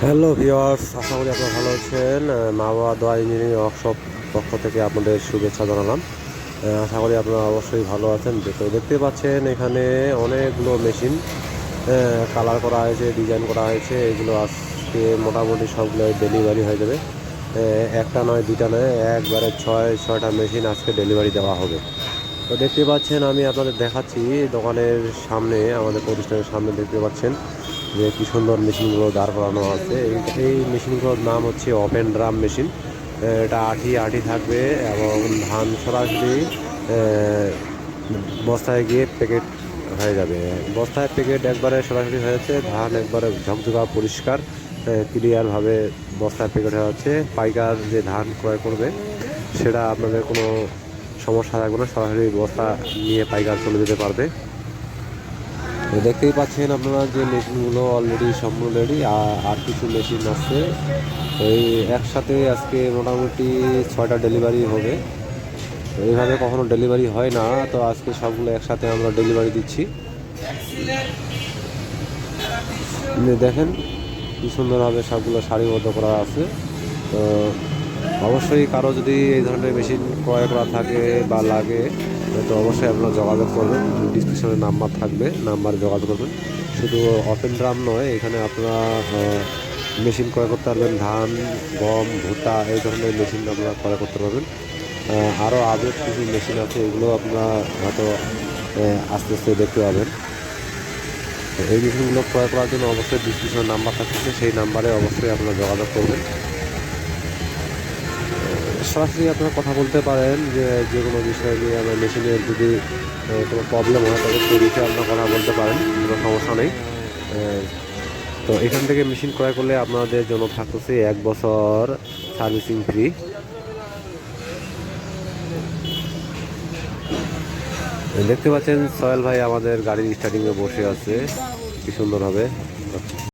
Hello viewers, আশা করি আপনারা ভালো আছেন। মা বাবা দোয়া ইঞ্জিনিয়ারিং ওয়ার্কশপ পক্ষ থেকে আপনাদের শুভেচ্ছা জানালাম। আশা করি আপনারা অবশ্যই ভালো আছেন। তো দেখতে পাচ্ছেন এখানে অনেকগুলো মেশিন কালার করা হয়েছে, ডিজাইন করা হয়েছে। এগুলো আজকে মোটামুটি সবগুলো ডেলিভারি হয়ে যাবে। একটা নয়, দুইটা নয়, একবারে ছয়টা মেশিন আজকে ডেলিভারি দেওয়া হবে। তো দেখতে পাচ্ছেন, আমি আপনাদের দেখাচ্ছি দোকানের সামনে, আমাদের প্রতিষ্ঠানের সামনে দেখতে পাচ্ছেন যে কি সুন্দর মেশিনগুলো দাঁড় করানো আছে। এই মেশিনগুলোর নাম হচ্ছে ওপেন ড্রাম মেশিন। এটা আঠি আঠি থাকবে এবং ধান সরাসরি বস্তায় গিয়ে প্যাকেট হয়ে যাবে। বস্তায় প্যাকেট একবারে সরাসরি হয়েছে, ধান একবারে ঝকঝকা পরিষ্কার ক্লিয়ারভাবে বস্তায় প্যাকেট হয়ে যাচ্ছে। পাইকার যে ধান ক্রয় করবে সেটা আপনাদের কোনো সমস্যা থাকবে না, সরাসরি বস্তা নিয়ে পাইকার চলে যেতে পারবে। দেখতেই পাচ্ছেন আপনারা যে মেশিনগুলো অলরেডি সম্পূর্ণ রেডি, আর কিছু মেশিন আছে। এই একসাথে আজকে মোটামুটি 6টা ডেলিভারি হবে। তো এইভাবে কখনো ডেলিভারি হয় না, তো আজকে সবগুলো একসাথে আমরা ডেলিভারি দিচ্ছি। দেখেন কি সুন্দরভাবে সবগুলো সারিবদ্ধ করা আছে। তো অবশ্যই কারো যদি এই ধরনের মেশিন ক্রয় করা থাকে বা লাগে, তো অবশ্যই আপনারা যোগাযোগ করবেন। ডিসক্রিপশনে নাম্বার থাকবে, নাম্বারে যোগাযোগ করবেন। শুধু ওপেন ড্রাম নয়, এখানে আপনারা মেশিন ক্রয় করতে পারবেন। ধান, গম, ভুট্টা এই ধরনের মেশিন আপনারা ক্রয় করতে পারবেন। আরও আপডেট কিছু মেশিন আছে, এগুলো আপনারা হয়তো আস্তে আস্তে দেখতে পাবেন। তো এই মেশিনগুলো ক্রয় করার জন্য অবশ্যই ডিসক্রিপশনে নাম্বার থাকছে, সেই নাম্বারে অবশ্যই আপনারা যোগাযোগ করবেন। সরাসরি আপনারা কথা বলতে পারেন যে কোনো বিষয় নিয়ে। আমার মেশিনের যদি কোনো প্রবলেম হয় তবে সেই বিষয়ে আপনারা কথা বলতে পারেন, কোনো সমস্যা নেই। তো এখান থেকে মেশিন ক্রয় করলে আপনাদের জন্য থাকতেছে 1 বছর সার্ভিসিং ফ্রি। দেখতে পাচ্ছেন সোহেল ভাই আমাদের গাড়ির স্টার্টিংয়ে বসে আছে, কি সুন্দর হবে।